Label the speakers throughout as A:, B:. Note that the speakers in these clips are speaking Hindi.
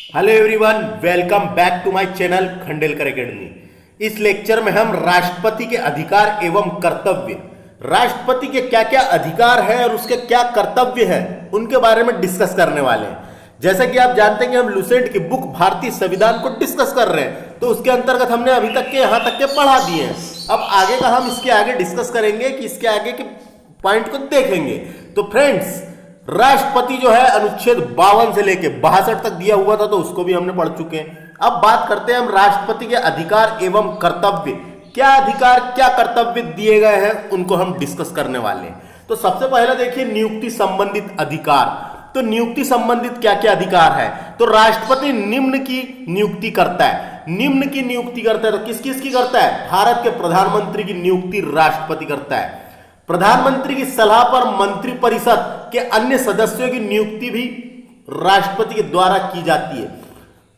A: Hello everyone, welcome back to my channel Khandelkar academy. इस लेक्चर में हम राष्ट्रपति के अधिकार एवं कर्तव्य, राष्ट्रपति के क्या क्या अधिकार है और उसके क्या कर्तव्य है, उनके बारे में डिस्कस करने वाले हैं। जैसा कि आप जानते हैं कि हम लुसेंट की बुक भारतीय संविधान को डिस्कस कर रहे हैं, तो उसके अंतर्गत हमने अभी तक के यहां तक के पढ़ा दिए हैं। अब आगे का हम इसके आगे डिस्कस करेंगे कि इसके आगे के पॉइंट को देखेंगे। तो फ्रेंड्स, राष्ट्रपति जो है अनुच्छेद 52 से लेके 62 तक दिया हुआ था, तो उसको भी हमने पढ़ चुके हैं। अब बात करते हैं हम राष्ट्रपति के अधिकार एवं कर्तव्य, क्या अधिकार क्या कर्तव्य दिए गए हैं उनको हम डिस्कस करने वाले हैं। तो सबसे पहले देखिए नियुक्ति संबंधित अधिकार। तो नियुक्ति संबंधित क्या क्या अधिकार है, तो राष्ट्रपति निम्न की नियुक्ति करता है। निम्न की नियुक्ति करता है तो किस किस की करता है? भारत के प्रधानमंत्री की नियुक्ति राष्ट्रपति करता है। प्रधानमंत्री की सलाह पर मंत्रिपरिषद के अन्य सदस्यों की नियुक्ति भी राष्ट्रपति के द्वारा की जाती है।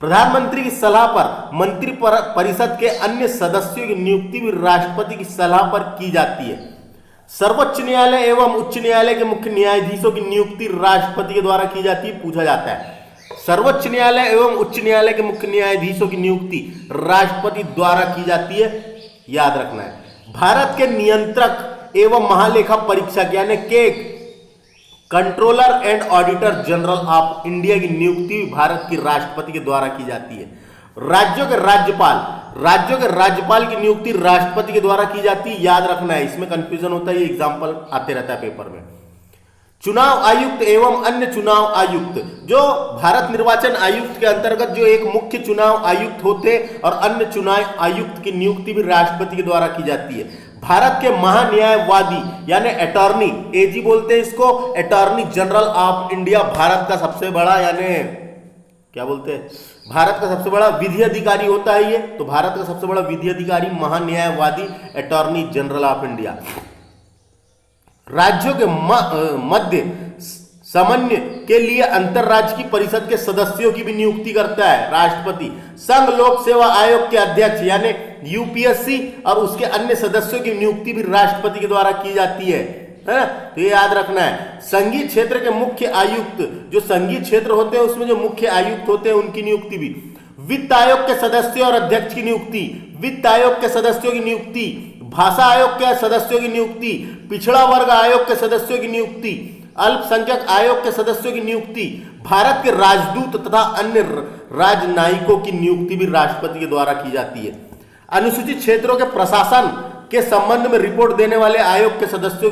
A: प्रधानमंत्री की सलाह पर मंत्रिपरिषद के अन्य सदस्यों की नियुक्ति भी राष्ट्रपति की सलाह पर की जाती है। सर्वोच्च न्यायालय एवं उच्च न्यायालय के मुख्य न्यायाधीशों की नियुक्ति राष्ट्रपति के द्वारा की जाती है। पूछा जाता है सर्वोच्च न्यायालय एवं उच्च न्यायालय के मुख्य न्यायाधीशों की नियुक्ति राष्ट्रपति द्वारा की जाती है, याद रखना है। भारत के नियंत्रक एवं महालेखा परीक्षक यानी के controller and auditor general of India की नियुक्ति भारत की राष्ट्रपति के द्वारा की जाती है। राज्यों के राज्यपाल की नियुक्ति राष्ट्रपति के द्वारा की जाती है, याद रखना है। इसमें कंफ्यूजन होता है, ये एग्जांपल आते रहता है पेपर में। चुनाव आयुक्त एवं अन्य चुनाव आयुक्त, जो भारत निर्वाचन आयुक्त के अंतर्गत जो एक मुख्य चुनाव आयुक्त होते और अन्य चुनाव आयुक्त की नियुक्ति भी राष्ट्रपति के द्वारा की जाती है। भारत के महान्यायवादी यानी अटॉर्नी, एजी बोलते हैं इसको, attorney general of India Bharat का सबसे बड़ा यानी क्या बोलते हैं, भारत का सबसे बड़ा विधि अधिकारी होता है ये। तो भारत का सबसे बड़ा विधि अधिकारी महान्यायवादी अटॉर्नी जनरल ऑफ इंडिया। राज्यों के मध्य समन्वय के लिए अंतरराज्य की परिषद के सदस्यों की भी नियुक्ति करता है राष्ट्रपति। संघ लोक सेवा आयोग के अध्यक्ष यानी यूपीएससी और उसके अन्य सदस्यों की नियुक्ति भी राष्ट्रपति के द्वारा की जाती है ना, तो ये याद रखना है। संघीय क्षेत्र के मुख्य आयुक्त, जो संघीय क्षेत्र होते हैं उसमें जो मुख्य आयुक्त होते हैं उनकी नियुक्ति भी। वित्त आयोग के सदस्यों और अध्यक्ष की नियुक्ति, वित्त आयोग के सदस्यों की नियुक्ति, भाषा आयोग के सदस्यों की नियुक्ति, पिछड़ा वर्ग आयोग के सदस्यों की नियुक्ति, अल्पसंख्यक आयोग के सदस्यों की नियुक्ति, भारत के राजदूत तथा अन्य राजनयिकों की नियुक्ति भी राष्ट्रपति के द्वारा की जाती है। अनुसूचित क्षेत्रों के प्रशासन के संबंध में रिपोर्ट देने वाले आयोग के सदस्यों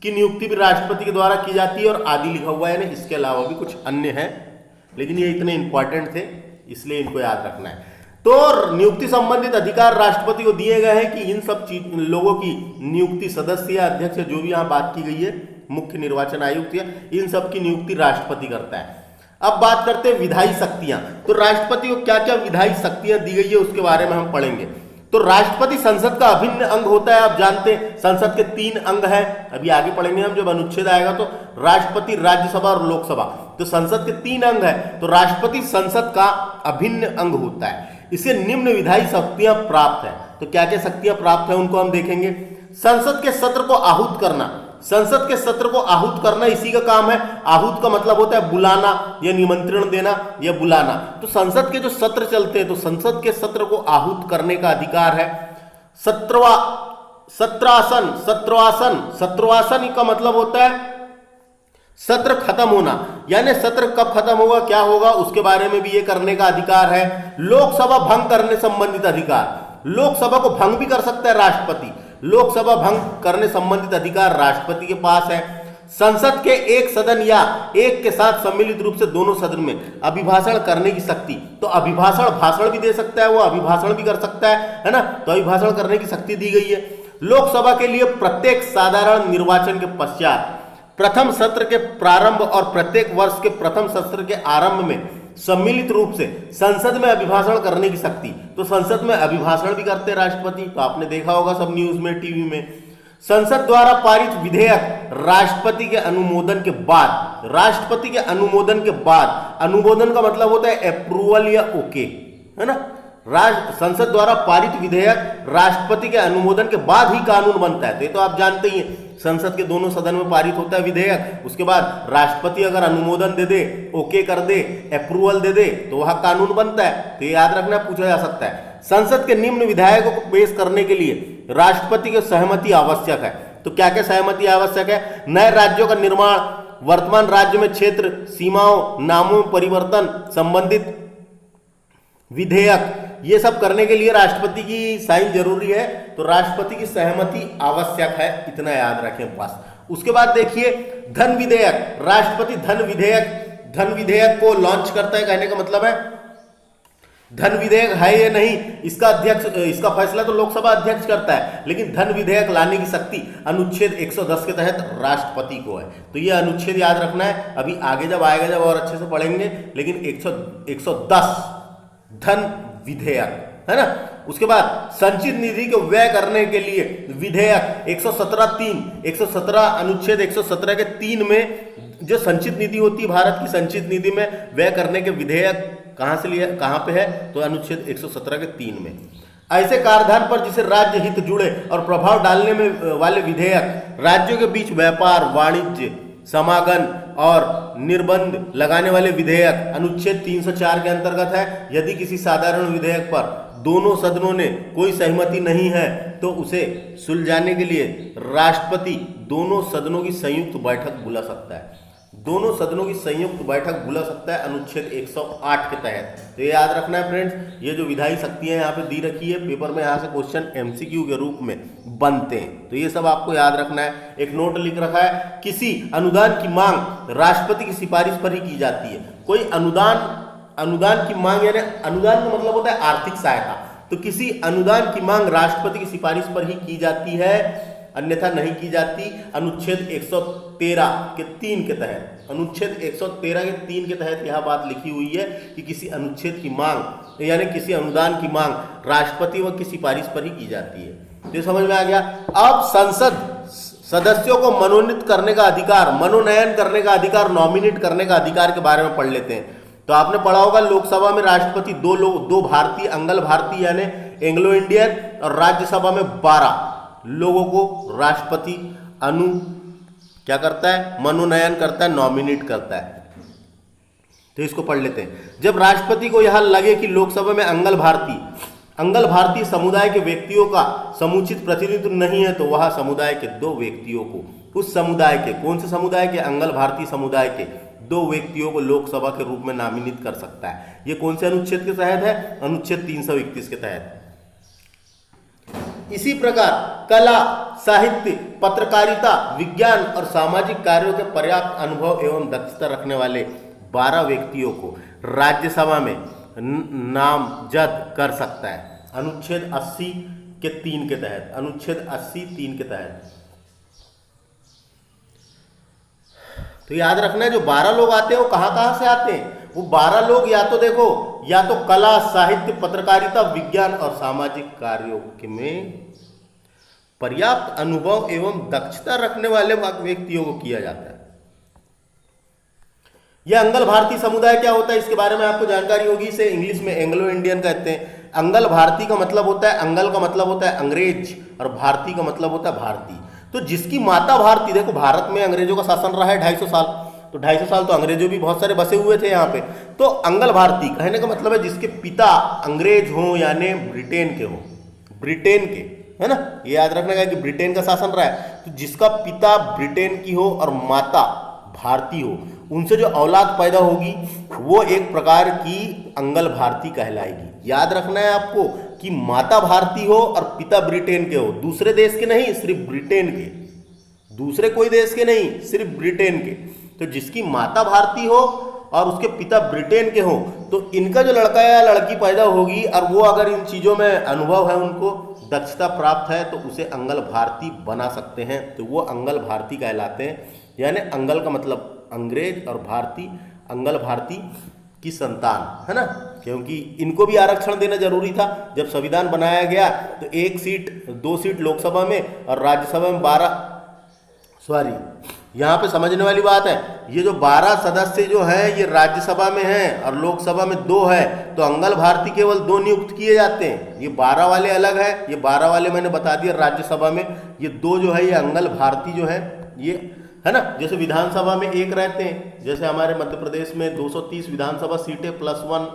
A: की नियुक्ति भी राष्ट्रपति के द्वारा की जाती है, और आदि लिखा हुआ है ना। इसके अलावा भी कुछ अन्य हैं, लेकिन ये इतने इंपॉर्टेंट थे इसलिए इनको याद रखना है। तो नियुक्ति संबंधित अधिकार राष्ट्रपति को दिए गए हैं कि इन सब लोगों की नियुक्ति, सदस्य या अध्यक्ष जो भी यहाँ बात की गई है, मुख्य निर्वाचन आयुक्त या इन सब की नियुक्ति राष्ट्रपति करता है। अब बात करते हैं विधायी शक्तियां। तो राष्ट्रपति को क्या क्या विधायी शक्तियां दी गई है उसके बारे में हम पढ़ेंगे। तो राष्ट्रपति संसद का अभिन्न अंग होता है। आप जानते हैं संसद के 3 अंग हैं, अभी आगे पढ़ेंगे हम जब अनुच्छेद आएगा। तो राष्ट्रपति, राज्यसभा और लोकसभा, तो संसद के 3 अंग है। तो राष्ट्रपति संसद का अभिन्न अंग होता है। इसे निम्न विधायी शक्तियां प्राप्त है। तो क्या क्या शक्तियां प्राप्त है उनको हम देखेंगे। संसद के सत्र को आहूत करना, संसद के सत्र को आहूत करना इसी का काम है। आहूत का मतलब होता है बुलाना या निमंत्रण देना या बुलाना। तो संसद के जो सत्र चलते हैं तो संसद के सत्र को आहूत करने का अधिकार है। सत्रवासन का मतलब होता है सत्र खत्म होना, यानी सत्र कब खत्म होगा, क्या होगा, उसके बारे में भी ये करने का अधिकार है। लोकसभा भंग करने संबंधित अधिकार, लोकसभा को भंग भी कर सकता है राष्ट्रपति। लोकसभा भंग करने संबंधित अधिकार राष्ट्रपति के पास है। संसद के एक सदन या एक के साथ सम्मिलित रूप से दोनों सदन में अभिभाषण करने की शक्ति, तो अभिभाषण भाषण भी दे सकता है, वो अभिभाषण भी कर सकता है ना, तो अभिभाषण करने की शक्ति दी गई है। लोकसभा के लिए प्रत्येक साधारण निर्वाचन के पश्चात प्रथम सत्र के प्रारंभ और प्रत्येक वर्ष के प्रथम सत्र के आरंभ में सम्मिलित रूप से संसद में अभिभाषण करने की शक्ति, तो संसद में अभिभाषण भी करते हैं राष्ट्रपति। तो आपने देखा होगा सब न्यूज में, टीवी में। संसद द्वारा पारित विधेयक राष्ट्रपति के अनुमोदन के बाद, राष्ट्रपति के अनुमोदन के बाद, अनुमोदन का मतलब होता है अप्रूवल या ओके, है ना। संसद द्वारा पारित विधेयक राष्ट्रपति के अनुमोदन के बाद ही कानून बनता है। तो ये तो आप जानते ही हैं। संसद के दोनों सदन में पारित होता है विधेयक, उसके बाद राष्ट्रपति अगर अनुमोदन दे दे, ओके कर दे, अप्रूवल दे दे, तो वह कानून बनता है। तो ये याद रखना, पूछा जा सकता है। संसद के निम्न विधेयकों को पेश करने के लिए राष्ट्रपति की सहमति आवश्यक है। तो क्या क्या सहमति आवश्यक है? नए राज्यों का निर्माण, वर्तमान राज्य में क्षेत्र सीमाओं, नामों में परिवर्तन, संबंधित विधेयक, ये सब करने के लिए राष्ट्रपति की साइन जरूरी है। तो राष्ट्रपति की सहमति आवश्यक है, इतना याद रखें बस। उसके बाद देखिए धन विधेयक, राष्ट्रपति धन विधेयक को लॉन्च करता है। कहने का मतलब है धन विधेयक है या नहीं, इसका फैसला तो लोकसभा अध्यक्ष करता है, लेकिन धन विधेयक लाने की शक्ति अनुच्छेद 110 के तहत राष्ट्रपति को है। तो ये अनुच्छेद याद रखना है, अभी आगे जब आएगा जब और अच्छे से पढ़ेंगे। लेकिन 110 धन विधेयक है ना। उसके बाद संचित निधि को व्यय करने के लिए विधेयक 117 अनुच्छेद 117 के 3 में जो संचित निधि होती है, भारत की संचित निधि में व्यय करने के विधेयक कहां पे है? तो अनुच्छेद 117 के 3 में। ऐसे कराधान पर जिसे राज्य हित जुड़े और प्रभाव डालने में वाले विधेयक, राज्यों के बीच व्यापार, वाणिज्य, समागम और निर्बंध लगाने वाले विधेयक अनुच्छेद 304 के अंतर्गत है। यदि किसी साधारण विधेयक पर दोनों सदनों ने कोई सहमति नहीं है तो उसे सुलझाने के लिए राष्ट्रपति दोनों सदनों की संयुक्त बैठक बुला सकता है। दोनों सदनों की संयुक्त बैठक बुला सकता है अनुच्छेद 108 के तहत। तो ये याद रखना है फ्रेंड्स, ये जो विधायी शक्तियां यहाँ पे दी रखी है, पेपर में यहाँ से क्वेश्चन एमसीक्यू के रूप में बनते हैं। तो ये सब आपको याद रखना है। एक नोट लिख रखा है, किसी अनुदान की मांग राष्ट्रपति की सिफारिश पर ही की जाती है। कोई अनुदान की मांग, यानी अनुदान का मतलब होता है आर्थिक सहायता, तो किसी अनुदान की मांग राष्ट्रपति की सिफारिश पर ही की जाती है, अन्यथा नहीं की जाती। अनुच्छेद 113 के 3 के तहत, अनुच्छेद 113 के 3 के तहत यह बात लिखी हुई है कि किसी अनुच्छेद की मांग यानी किसी अनुदान की मांग राष्ट्रपति व की सिफारिश पर ही की जाती है। तो समझ में आ गया। अब संसद सदस्यों को मनोनीत करने का अधिकार, मनोनयन करने का अधिकार, नॉमिनेट करने का अधिकार के बारे में पढ़ लेते हैं। तो आपने पढ़ा होगा लोकसभा में राष्ट्रपति दो भारतीय, अंगल भारतीय यानी एंग्लो इंडियन, और राज्यसभा में 12 लोगों को राष्ट्रपति क्या करता है? मनोनयन करता है, नॉमिनेट करता है। तो इसको पढ़ लेते हैं। जब राष्ट्रपति को यह लगे कि लोकसभा में अंगल भारतीय समुदाय के व्यक्तियों का समुचित प्रतिनिधित्व नहीं है, तो वह समुदाय के 2 व्यक्तियों को, उस समुदाय के, कौन से समुदाय के? अंगल भारतीय समुदाय के 2 व्यक्तियों को लोकसभा के रूप में नामित कर सकता है। ये कौन से अनुच्छेद के तहत है? अनुच्छेद 331 के तहत। इसी प्रकार कला, साहित्य, पत्रकारिता, विज्ञान और सामाजिक कार्यों के पर्याप्त अनुभव एवं दक्षता रखने वाले 12 व्यक्तियों को राज्यसभा में नामजद कर सकता है, अनुच्छेद 80 के 3 के तहत। अनुच्छेद 80 3 के तहत। तो याद रखना है, जो 12 लोग आते हैं वो कहां से आते हैं? वो 12 लोग या तो देखो, या तो कला, साहित्य, पत्रकारिता, विज्ञान और सामाजिक कार्यों में पर्याप्त अनुभव एवं दक्षता रखने वाले व्यक्तियों को किया जाता है। यह अंगल भारतीय समुदाय क्या होता है, इसके बारे में आपको जानकारी होगी। इसे इंग्लिश में एंग्लो इंडियन कहते हैं। अंगल भारतीय का मतलब होता है, अंगल का मतलब होता है अंग्रेज, और भारतीय का मतलब होता है भारतीय। तो जिसकी माता भारतीय, देखो भारत में अंग्रेजों का शासन रहा है 250 साल, तो 250 साल तो अंग्रेजों भी बहुत सारे बसे हुए थे यहाँ पे। तो अंगल भारतीय कहने का मतलब है जिसके पिता अंग्रेज हों यानी ब्रिटेन के हों, ब्रिटेन के, है ना। ये याद रखना है कि ब्रिटेन का शासन रहा है, तो जिसका पिता ब्रिटेन की हो और माता भारतीय हो, उनसे जो औलाद पैदा होगी वो एक प्रकार की अंगल भारतीय कहलाएगी। याद रखना है आपको कि माता भारतीय हो और पिता ब्रिटेन के हो, दूसरे देश के नहीं, सिर्फ ब्रिटेन के, दूसरे कोई देश के नहीं, सिर्फ ब्रिटेन के। तो जिसकी माता भारतीय हो और उसके पिता ब्रिटेन के हो, तो इनका जो लड़का या लड़की पैदा होगी और वो अगर इन चीज़ों में अनुभव है, उनको दक्षता प्राप्त है, तो उसे अंगल भारतीय बना सकते हैं। तो वो अंगल भारतीय कहलाते हैं। यानी अंगल का मतलब अंग्रेज और भारतीय, अंगल भारतीय की संतान, है ना। क्योंकि इनको भी आरक्षण देना जरूरी था। जब संविधान बनाया गया तो 2 सीट लोकसभा में और राज्यसभा में 12 यहाँ पे समझने वाली बात है, ये जो 12 सदस्य जो हैं ये राज्यसभा में हैं और लोकसभा में 2 है, तो अंगल भारती केवल 2 नियुक्त किए जाते हैं। ये 12 वाले अलग है, ये 12 वाले मैंने बता दिया राज्यसभा में, ये 2 जो है ये अंगल भारती जो है ये है ना। जैसे विधानसभा में 1 रहते हैं, जैसे हमारे मध्य प्रदेश में 230 विधानसभा सीटें +1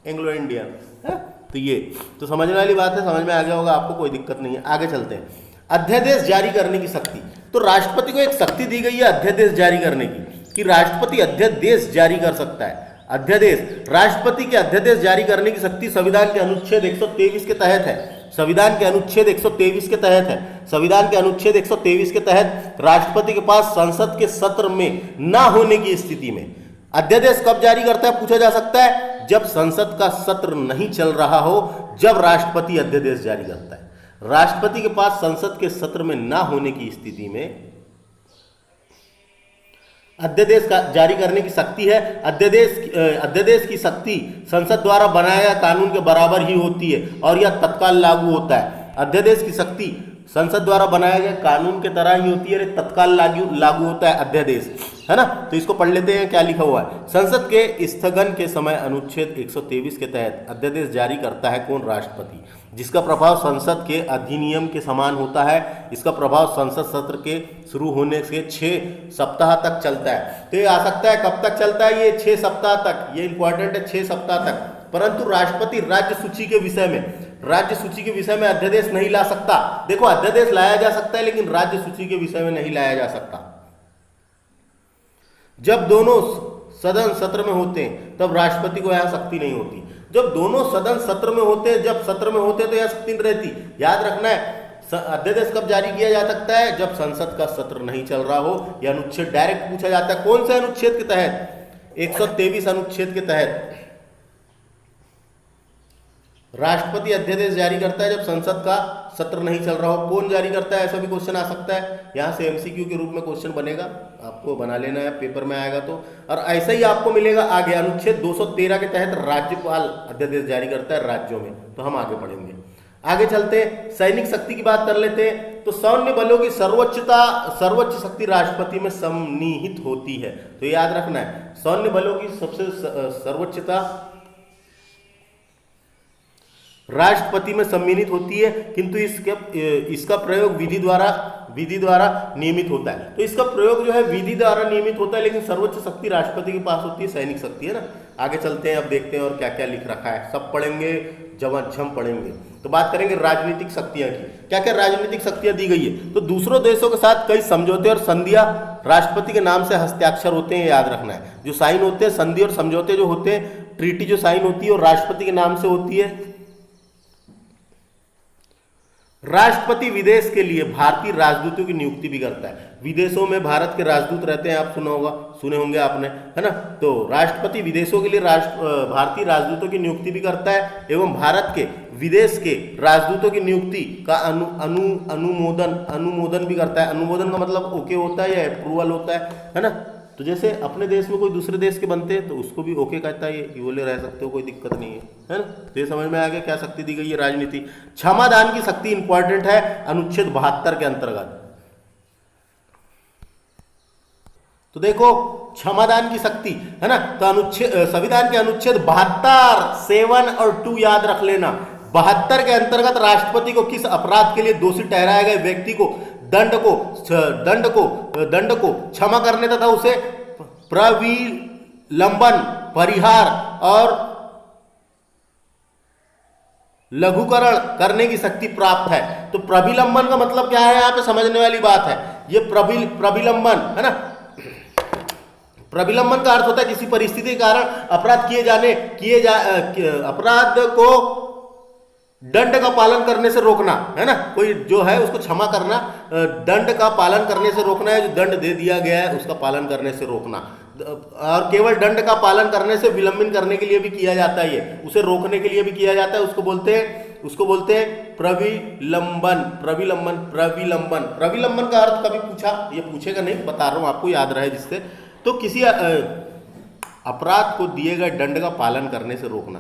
A: एंग्लो इंडियन है। तो ये तो समझने वाली बात है, समझ में आ गया होगा आपको, कोई दिक्कत नहीं है। आगे चलते हैं। अध्यादेश जारी करने की शक्ति, तो राष्ट्रपति को एक शक्ति दी गई है अध्यादेश जारी करने की, कि राष्ट्रपति अध्यादेश जारी कर सकता है। अध्यादेश, राष्ट्रपति के अध्यादेश जारी करने की शक्ति संविधान के अनुच्छेद 123 के तहत है। संविधान के अनुच्छेद 123 के तहत है। संविधान के अनुच्छेद 123 के तहत राष्ट्रपति के पास संसद के सत्र में ना होने की स्थिति में अध्यादेश कब जारी करता है, पूछा जा सकता है। जब संसद का सत्र नहीं चल रहा हो, जब राष्ट्रपति अध्यादेश जारी करता है। राष्ट्रपति के पास संसद के सत्र में ना होने की स्थिति में अध्यादेश का जारी करने की शक्ति है। अध्यादेश की शक्ति संसद द्वारा बनाया कानून के बराबर ही होती है और यह तत्काल लागू होता है। अध्यादेश की शक्ति संसद द्वारा बनाया गया कानून के तरह ही होती है, तत्काल लागू होता है अध्यादेश, है ना। तो इसको पढ़ लेते हैं क्या लिखा हुआ है। संसद के स्थगन के समय अनुच्छेद 123 के तहत अध्यादेश जारी करता है कौन, राष्ट्रपति, जिसका प्रभाव संसद के अधिनियम के समान होता है। इसका प्रभाव संसद सत्र के शुरू होने से 6 सप्ताह तक चलता है। तो ये आ सकता है कब तक चलता है, ये 6 सप्ताह तक, ये इंपॉर्टेंट है, 6 सप्ताह तक। परंतु राष्ट्रपति राज्य सूची के विषय में अध्यादेश नहीं ला सकता। देखो अध्यादेश लाया जा सकता है लेकिन राज्य सूची के विषय में नहीं लाया जा सकता। जब दोनों सदन सत्र में होते हैं तब राष्ट्रपति को यह शक्ति नहीं होती। जब दोनों सदन सत्र में होते हैं, जब सत्र में होते हैं तो यह शक्ति नहीं रहती। याद रखना है, अध्यादेश कब जारी किया जा सकता है, जब संसद का सत्र नहीं चल रहा हो। यह अनुच्छेद डायरेक्ट पूछा जाता है। कौन से अनुच्छेद के तहत, 123 अनुच्छेद के तहत राष्ट्रपति अध्यादेश जारी करता है जब संसद का सत्र नहीं चल रहा हो। कौन जारी करता है, ऐसा भी क्वेश्चन आ सकता है। यहाँ से एमसीक्यू के रूप में क्वेश्चन बनेगा, आपको बना लेना है, पेपर में आएगा तो। और ऐसा ही आपको मिलेगा आगे, अनुच्छेद 213 के तहत राज्यपाल अध्यादेश जारी करता है राज्यों में। तो हम आगे पढ़ेंगे। आगे चलते सैनिक शक्ति की बात कर लेते हैं। तो सैन्य बलों की सर्वोच्च शक्ति राष्ट्रपति में सम्मिलित होती है। तो याद रखना है, सैन्य बलों की सबसे सर्वोच्चता राष्ट्रपति में सम्मिलित होती है, किंतु इसका प्रयोग विधि द्वारा नियमित होता है। तो इसका प्रयोग जो है विधि द्वारा नियमित होता है, लेकिन सर्वोच्च शक्ति राष्ट्रपति के पास होती है, सैनिक शक्ति, है ना। आगे चलते हैं, अब देखते हैं और क्या क्या लिख रखा है, सब पढ़ेंगे, जम पढ़ेंगे। तो बात करेंगे राजनीतिक शक्तियां की, क्या क्या राजनीतिक शक्तियां दी गई है। तो दूसरों देशों के साथ कई समझौते और संधियां राष्ट्रपति के नाम से हस्ताक्षर होते हैं, याद रखना है। जो साइन होते हैं, संधि और समझौते जो होते हैं, ट्रीटी जो साइन होती है और राष्ट्रपति के नाम से होती है। राष्ट्रपति विदेश के लिए भारतीय राजदूतों की नियुक्ति भी करता है। विदेशों में भारत के राजदूत रहते हैं, आप सुने होंगे आपने, है ना। तो राष्ट्रपति विदेशों के लिए भारतीय राजदूतों की नियुक्ति भी करता है एवं भारत के विदेश के राजदूतों की नियुक्ति का अनुमोदन भी करता है। अनुमोदन का मतलब ओके होता है या अप्रूवल होता है ना। तो जैसे अपने देश में कोई दूसरे देश के बनते हैं तो उसको भी ओके कहता है, ये बोले रह सकते हो, कोई दिक्कत नहीं है ना। तो ये समझ में आ गया क्या शक्ति दी गई है राजनीति। क्षमादान की शक्ति इंपॉर्टेंट है अनुच्छेद 72 के अंतर्गत। तो देखो क्षमादान की शक्ति, है ना। तो संविधान के अनुच्छेद 72, 7 और 2 याद रख लेना। 72 के अंतर्गत राष्ट्रपति को किस अपराध के लिए दोषी ठहराए गए व्यक्ति को दंड को क्षमा करने तथा उसे प्रविलंबन, परिहार और लघुकरण करने की शक्ति प्राप्त है। तो प्रविलंबन का मतलब क्या है, यहाँ पे समझने वाली बात है। ये प्रविलंबन, है ना। प्रविलंबन का अर्थ होता है किसी परिस्थिति के कारण अपराध अपराध को दंड का पालन करने से रोकना, है ना। कोई जो है उसको क्षमा करना, दंड का पालन करने से रोकना है। जो दंड दे दिया गया है उसका पालन करने से रोकना, और केवल दंड का पालन करने से विलंबन करने के लिए भी किया जाता है, ये उसे रोकने के लिए भी किया जाता है। उसको बोलते हैं प्रविलंबन का अर्थ कभी पूछा, ये पूछेगा नहीं, बता रहा हूं आपको, याद रहे जिससे। तो किसी अपराध को दिए गए दंड का पालन करने से रोकना।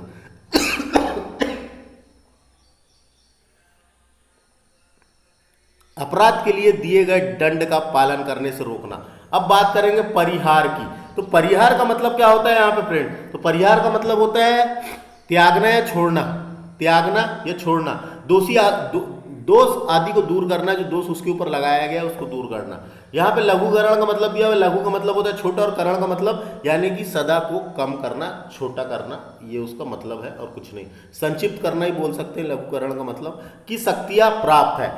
A: अपराध के लिए दिए गए दंड का पालन करने से रोकना। अब बात करेंगे परिहार की। तो परिहार का मतलब क्या होता है यहाँ पे फ्रेंड? तो परिहार का मतलब होता है त्यागना या छोड़ना, त्यागना या छोड़ना, दोष आदि को दूर करना, जो दोष उसके ऊपर लगाया गया है उसको दूर करना। यहाँ पे लघुकरण का मतलब दिया हुआ है, लघु का मतलब होता है छोटा और करण का मतलब यानी कि सदा को कम करना, छोटा करना, ये उसका मतलब है और कुछ नहीं। संक्षिप्त करना ही बोल सकते हैं लघुकरण का मतलब, कि शक्तियां प्राप्त है।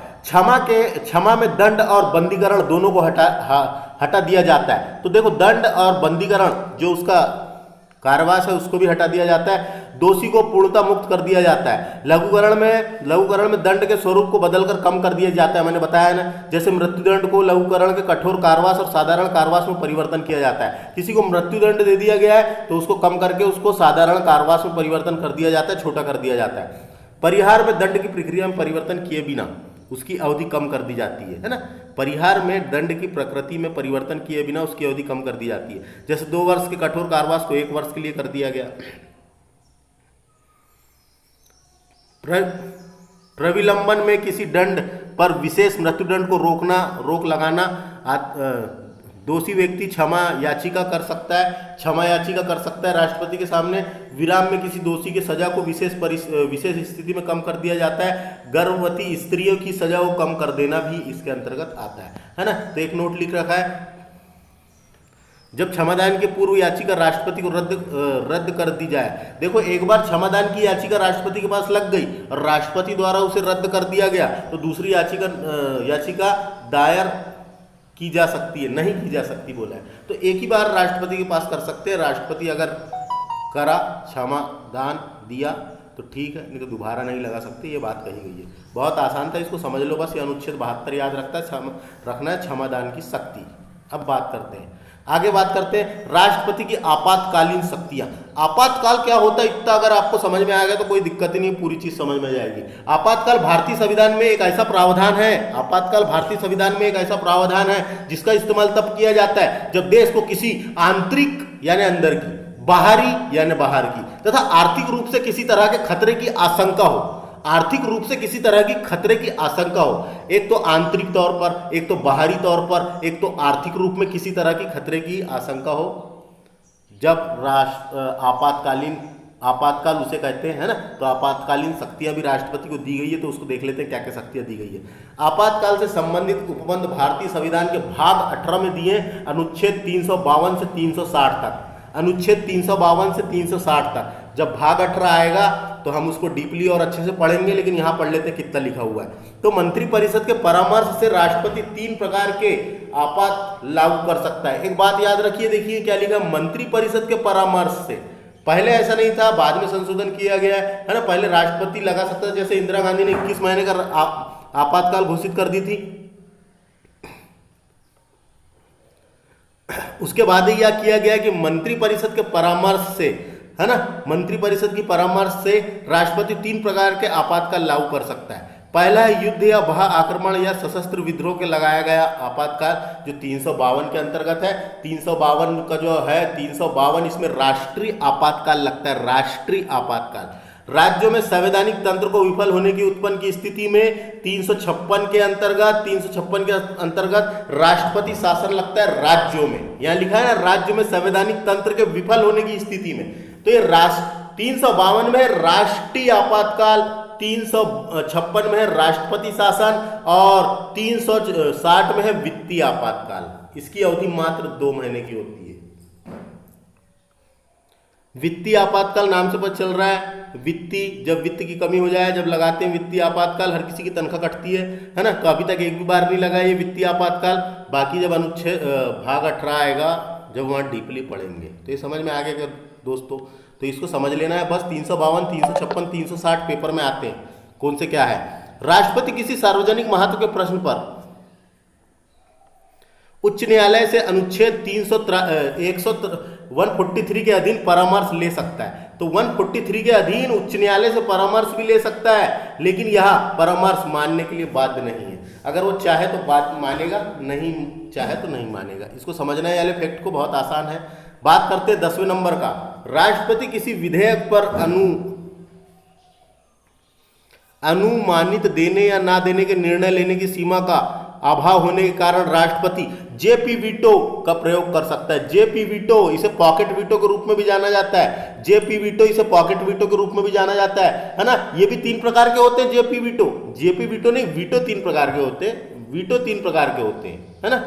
A: क्षमा में दंड और बंदीकरण दोनों को हटा दिया जाता है। तो देखो दंड और बंदीकरण जो उसका कारावास है उसको भी हटा दिया जाता है, दोषी को पूर्णतः मुक्त कर दिया जाता है। लघुकरण में दंड के स्वरूप को बदलकर कम कर दिया जाता है, मैंने बताया ना, जैसे मृत्युदंड को लघुकरण के कठोर कारावास और साधारण कारावास में परिवर्तन किया जाता है। किसी को मृत्युदंड दे दिया गया है तो उसको कम करके उसको साधारण कारावास में परिवर्तन कर दिया जाता है, छोटा कर दिया जाता है। परिहार में दंड की प्रक्रिया में परिवर्तन किए बिना उसकी अवधि कम कर दी जाती है ना। परिहार में दंड की प्रकृति में परिवर्तन किए बिना उसकी अवधि कम कर दी जाती है। जैसे 2 वर्ष के कठोर कारावास को 1 वर्ष के लिए कर दिया गया। प्रविलंबन में किसी दंड पर विशेष मृत्युदंड को रोक लगाना, दोषी व्यक्ति क्षमा याचिका कर सकता है राष्ट्रपति के सामने। विराम में किसी दोषी की सजा को विशेष स्थिति में कम कर दिया जाता है। गर्भवती स्त्रियों की सजा को कम कर देना भी इसके अंतर्गत आता है ना। तो एक नोट लिख रखा है, जब क्षमादान के पूर्व याचिका राष्ट्रपति को रद्द कर दी जाए। देखो एक बार क्षमादान की याचिका राष्ट्रपति के पास लग गई और राष्ट्रपति द्वारा उसे रद्द कर दिया गया तो दूसरी याचिका दायर की जा सकती है, नहीं की जा सकती बोला है। तो एक ही बार राष्ट्रपति के पास कर सकते हैं। राष्ट्रपति अगर करा, क्षमादान दिया तो ठीक है, नहीं तो दोबारा नहीं लगा सकते, ये बात कही गई है। बहुत आसान था, इसको समझ लो बस। ये अनुच्छेद 72 याद रखना है, क्षमादान की शक्ति। अब बात करते हैं, आगे बात करते हैं राष्ट्रपति की आपातकालीन शक्तियां। आपातकाल क्या होता है इतना अगर आपको समझ में आ गया तो कोई दिक्कत ही नहीं, पूरी चीज समझ में जाएगी। आपातकाल भारतीय संविधान में एक ऐसा प्रावधान है, जिसका इस्तेमाल तब किया जाता है जब देश को किसी आंतरिक यानी अंदर की, बाहरी यानी बाहर की, तथा आर्थिक रूप से किसी तरह के खतरे की आशंका हो। एक तो आंतरिक तौर पर, एक तो बाहरी तौर पर, एक तो आर्थिक रूप में किसी तरह की खतरे की आशंका हो, जब आपातकाल उसे कहते हैं ना। तो आपातकालीन शक्तियां भी राष्ट्रपति को दी गई है, तो उसको देख लेते हैं क्या क्या शक्तियां दी गई है। आपातकाल से संबंधित उपबंध भारतीय संविधान के भाग 18 में दिए, अनुच्छेद 352 से 360 तक। अनुच्छेद 352 से 360 तक जब भाग 18 आएगा तो हम उसको डीपली और अच्छे से पढ़ेंगे, लेकिन यहां पढ़ लेते हैं कितना लिखा हुआ है। तो मंत्रिपरिषद के परामर्श से राष्ट्रपति 3 प्रकार के आपात लागू कर सकता है। एक बात याद रखिए, देखिए क्या लिखा, मंत्रिपरिषद के परामर्श से। पहले ऐसा नहीं था, बाद में संशोधन किया गया है ना। पहले राष्ट्रपति लगा सकता था, जैसे इंदिरा गांधी ने 21 महीने का आपातकाल घोषित कर दी थी। उसके बाद ही यह किया गया कि मंत्रिपरिषद के परामर्श से, है ना, मंत्रिपरिषद की परामर्श से राष्ट्रपति 3 प्रकार के आपातकाल लागू कर सकता है। पहला है युद्ध या बाह्य आक्रमण या सशस्त्र विद्रोह के लगाया गया आपातकाल, जो 352 के अंतर्गत है। 352 का जो है 352, इसमें राष्ट्रीय आपातकाल लगता है, राष्ट्रीय आपातकाल। राज्यों में संवैधानिक तंत्र को विफल होने की उत्पन्न की स्थिति में 356 के अंतर्गत राष्ट्रपति शासन लगता है राज्यों में। यहां लिखा है ना, राज्य में संवैधानिक तंत्र के विफल होने की स्थिति में। तो ये 352 में राष्ट्रीय आपातकाल, 356 में है राष्ट्रपति शासन और 360 में है वित्तीय आपातकाल। इसकी अवधि मात्र 2 महीने की होती है। वित्तीय आपातकाल नाम से पता चल रहा है, जब वित्त की कमी हो जाए, जब लगाते हैं वित्तीय आपातकाल, हर किसी की तनख्वाह कटती है ना। तो अभी तक एक भी बार नहीं लगा ये वित्तीय आपातकाल। बाकी जब अनुच्छेद भाग 18 आएगा, जब वहाँ डीपली पढ़ेंगे तो ये समझ में आ गया दोस्तों। तो इसको समझ लेना है बस। 352, 356, 360 पेपर में आते हैं, कौन से क्या है। राष्ट्रपति किसी सार्वजनिक महत्व के प्रश्न पर उच्च न्यायालय से अनुच्छेद 143 के अधीन परामर्श ले सकता है। तो 143 के अधीन उच्च न्यायालय से परामर्श भी ले सकता है, लेकिन यह परामर्श मानने के लिए बाध्य नहीं है। अगर वो चाहे तो बात मानेगा, नहीं चाहे तो नहीं मानेगा। इसको समझना है, वाले फैक्ट को बहुत आसान है। बात करते हैं 10वें नंबर का। राष्ट्रपति किसी विधेयक पर अनुमानित देने या ना देने के निर्णय लेने की सीमा का अभाव होने के कारण राष्ट्रपति जेपी वीटो का प्रयोग कर सकता है। जेपी वीटो, इसे पॉकेट वीटो के रूप में भी जाना जाता है। जेपी वीटो, इसे पॉकेट वीटो के रूप में भी जाना जाता है ना। ये भी 3 प्रकार के होते हैं जेपी वीटो। जेपी वीटो नहीं, वीटो 3 प्रकार के होते हैं, वीटो 3 प्रकार के होते हैं, है ना।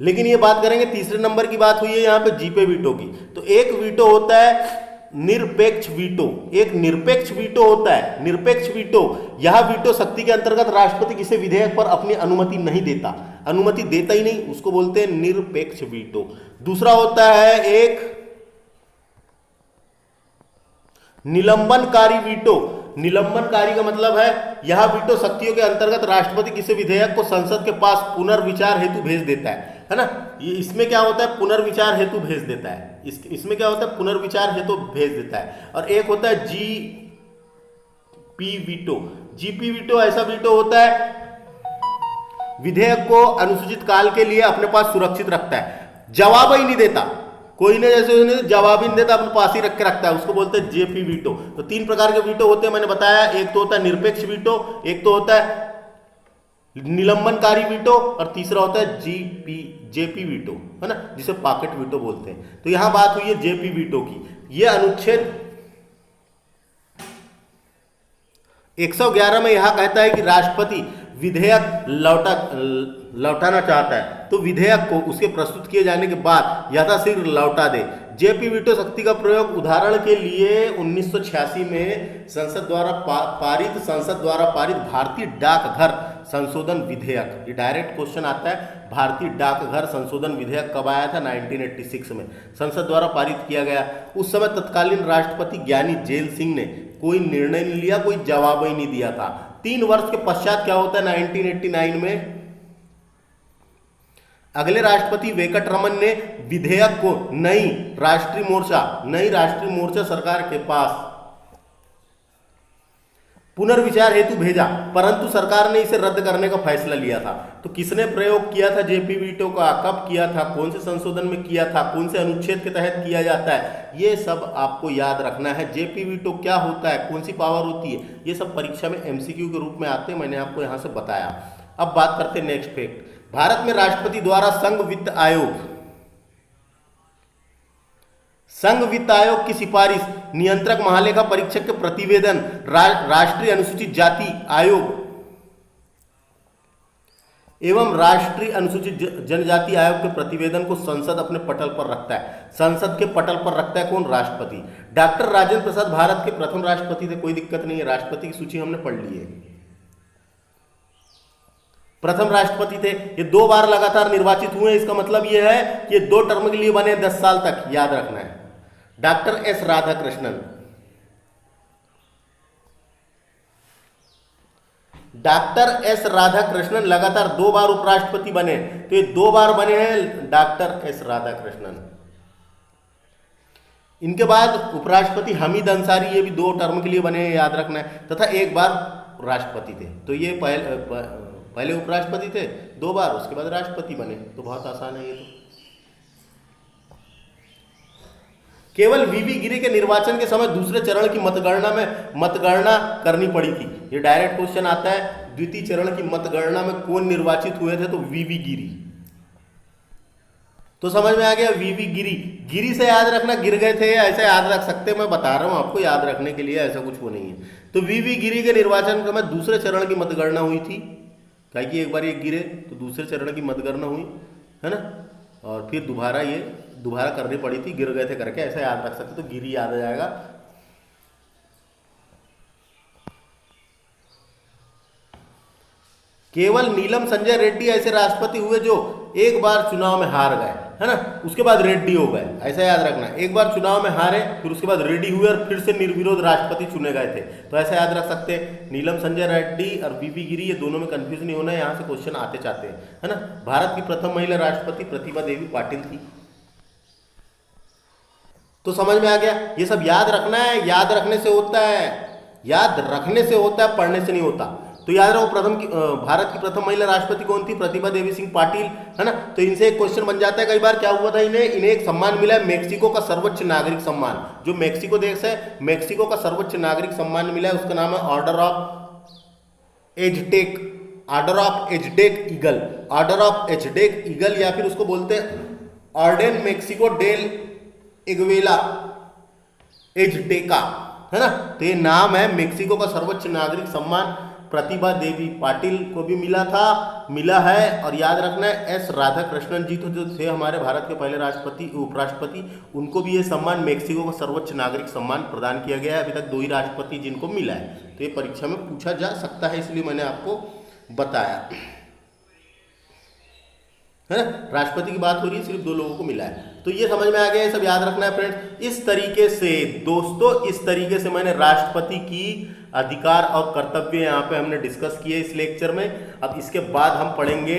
A: लेकिन ये बात करेंगे तीसरे नंबर की बात हुई है यहाँ पे जीपे वीटो की। तो एक वीटो होता है निरपेक्ष वीटो, एक निरपेक्ष वीटो होता है। निरपेक्ष वीटो, यह वीटो शक्ति के अंतर्गत राष्ट्रपति किसी विधेयक पर अपनी अनुमति नहीं देता, अनुमति देता ही नहीं, उसको बोलते हैं निरपेक्ष वीटो। दूसरा होता है एक निलंबनकारी वीटो। निलंबनकारी का मतलब है यह वीटो शक्तियों के अंतर्गत राष्ट्रपति किसी विधेयक को संसद के पास पुनर्विचार हेतु भेज देता है ना। ये इसमें क्या होता है, पुनर्विचार हेतु भेज देता है। इसमें क्या होता है, पुनर्विचार हेतु भेज देता है। और एक होता है जीपी वीटो। जीपी वीटो ऐसा वीटो होता है विधेयक को अनुसूचित काल के लिए अपने पास सुरक्षित रखता है, जवाब ही नहीं देता, कोई ने जैसे जवाब ही नहीं देता, अपने पास ही रख के रखता है, उसको बोलते हैं जेपी वीटो। तो 3 प्रकार के वीटो होते हैं, मैंने बताया। एक तो होता है निरपेक्ष वीटो, एक तो होता है निलंबनकारी वीटो, और तीसरा होता है जेपी वीटो, है ना, जिसे पॉकेट वीटो बोलते हैं। तो यहां बात हुई है जेपी वीटो की। यह अनुच्छेद 111 में यह कहता है कि राष्ट्रपति विधेयक लौटाना चाहता है तो विधेयक को उसके प्रस्तुत किए जाने के बाद यथाशीघ्र लौटा दे। जेपी वीटो शक्ति का प्रयोग उदाहरण के लिए 1986 में संसद द्वारा पारित भारतीय डाकघर संशोधन विधेयक, ये डायरेक्ट क्वेश्चन आता है, भारतीय डाकघर संशोधन विधेयक कब आया था, 1986 में संसद द्वारा पारित किया गया। उस समय तत्कालीन राष्ट्रपति ज्ञानी जेल सिंह ने कोई निर्णय नहीं लिया, कोई जवाब ही नहीं दिया था। 3 वर्ष के पश्चात क्या होता है, 1989 में अगले राष्ट्रपति वेंकटरमन ने विधेयक को नई राष्ट्रीय मोर्चा सरकार के पास पुनर्विचार हेतु भेजा, परंतु सरकार ने इसे रद्द करने का फैसला लिया था। तो किसने प्रयोग किया था जेपी वीटो का, कब किया था, कौन से संशोधन में किया था, कौन से अनुच्छेद के तहत किया जाता है, ये सब आपको याद रखना है। जेपी वीटो क्या होता है, कौन सी पावर होती है, ये सब परीक्षा में एमसीक्यू के रूप में आते हैं, मैंने आपको यहाँ से बताया। अब बात करते हैं नेक्स्ट फैक्ट। भारत में राष्ट्रपति द्वारा संघ वित्त आयोग की सिफारिश, नियंत्रक महालेखा परीक्षक के प्रतिवेदन, राष्ट्रीय अनुसूचित जाति आयोग एवं राष्ट्रीय अनुसूचित जनजाति आयोग के प्रतिवेदन को संसद अपने पटल पर रखता है। संसद के पटल पर रखता है कौन, राष्ट्रपति। डॉक्टर राजेंद्र प्रसाद भारत के प्रथम राष्ट्रपति थे, कोई दिक्कत नहीं है, राष्ट्रपति की सूची हमने पढ़ ली है, प्रथम राष्ट्रपति थे। ये 2 बार लगातार निर्वाचित हुए, इसका मतलब यह है कि ये 2 टर्म के लिए बने, 10 साल तक, याद रखना है। Doctor S Radhakrishnan, doctor S Radhakrishnan लगातार 2 बार उपराष्ट्रपति बने, तो ये 2 बार बने हैं डॉक्टर एस राधाकृष्णन। इनके बाद उपराष्ट्रपति हमीद अंसारी, ये भी 2 टर्म के लिए बने हैं, याद रखना है, तथा 1 बार राष्ट्रपति थे। तो ये पहले उपराष्ट्रपति थे 2 बार, उसके बाद राष्ट्रपति बने। तो बहुत आसान है ये। तो केवल वीवी गिरी के निर्वाचन के समय दूसरे चरण की मतगणना करनी पड़ी थी। ये डायरेक्ट क्वेश्चन आता है, द्वितीय चरण की मतगणना में कौन निर्वाचित हुए थे, तो वीवी गिरी। तो समझ में आ गया, वीवी गिरी से याद रखना, गिर गए थे ऐसे याद रख सकते, मैं बता रहा हूं आपको याद रखने के लिए, ऐसा कुछ वो नहीं है। तो वीवी गिरी के निर्वाचन के समय दूसरे चरण की मतगणना हुई थी, कि एक बार ये गिरे तो दूसरे चरण की मतगणना हुई, है ना, और फिर दोबारा करनी पड़ी थी, गिर गए थे करके, ऐसा याद रख सकते, तो गिरी याद आ जाएगा। केवल नीलम संजय रेड्डी ऐसे राष्ट्रपति हुए जो एक बार चुनाव में हार गए, है ना, उसके बाद रेड्डी हो गए, ऐसा याद रखना। एक बार चुनाव में हारे, फिर उसके बाद रेड्डी हुए और फिर से निर्विरोध राष्ट्रपति चुने गए थे, तो ऐसा याद रख सकते हैं। नीलम संजय रेड्डी और वीवी गिरी, ये दोनों में कंफ्यूज नहीं होना है, यहाँ से क्वेश्चन आते जाते हैं, है ना। भारत की प्रथम महिला राष्ट्रपति प्रतिभा देवी पाटिल थी। तो समझ में आ गया, ये सब याद रखना है, याद रखने से होता है, पढ़ने से नहीं होता। तो याद रखो, भारत की प्रथम महिला राष्ट्रपति कौन थी, प्रतिभा देवी सिंह पाटिल, है ना। तो इनसे एक क्वेश्चन बन जाता है, कई बार क्या हुआ था, इन्हें एक सम्मान मिला है, मेक्सिको का सर्वोच्च नागरिक सम्मान। जो मेक्सिको देश है, मेक्सिको का सर्वोच्च नागरिक सम्मान मिला है, उसका नाम है order of Aztec, order of Aztec eagle, order of Aztec eagle, या फिर उसको बोलते हैं ऑर्डन मेक्सिको डेल इग्वेला एजटेका, है ना। तो ये नाम है। मेक्सिको का सर्वोच्च नागरिक सम्मान प्रतिभा देवी पाटिल को भी मिला है। और याद रखना है एस राधाकृष्णन जी तो जो थे हमारे भारत के पहले राष्ट्रपति उपराष्ट्रपति, उनको भी ये सम्मान मेक्सिको का सर्वोच्च नागरिक सम्मान प्रदान किया गया है। अभी तक 2 ही राष्ट्रपति जिनको मिला है। तो ये परीक्षा में पूछा जा सकता है, इसलिए मैंने आपको बताया, है ना। राष्ट्रपति की बात हो रही है, सिर्फ 2 लोगों को मिला है। तो ये समझ में आ गया, ये सब याद रखना है फ्रेंड्स। इस तरीके से दोस्तों, इस तरीके से मैंने राष्ट्रपति की अधिकार और कर्तव्य यहाँ पे हमने डिस्कस किए इस लेक्चर में। अब इसके बाद हम पढ़ेंगे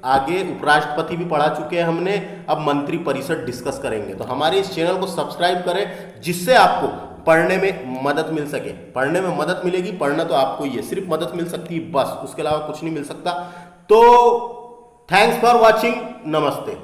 A: आगे, उपराष्ट्रपति भी पढ़ा चुके हैं हमने, अब मंत्री परिषद डिस्कस करेंगे। तो हमारे इस चैनल को सब्सक्राइब करें, जिससे आपको पढ़ने में मदद मिल सके। पढ़ने में मदद मिलेगी, पढ़ना तो आपको ही है, सिर्फ मदद मिल सकती है बस, उसके अलावा कुछ नहीं मिल सकता। तो थैंक्स फॉर वॉचिंग, नमस्ते।